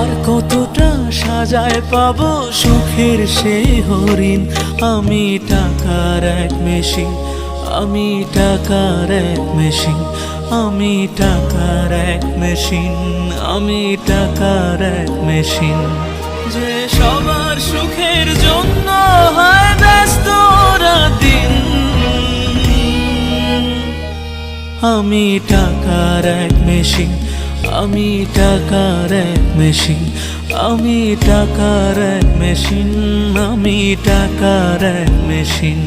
আর কতটা সাজায় পাবো সুখের সেই হরিণ। আমি টাকার এক মেশিন, আমি টাকার এক মেশিন, আমি টাকার এক মেশিন, আমি টাকার এক মেশিন। যে সবার সুখের জন্য হয় ব্যস্ত রাতদিন। আমি টাকার এক মেশিন, আমি টাকার এক মেশিন, আমি টাকার এক মেশিন, আমি টাকার এক মেশিন।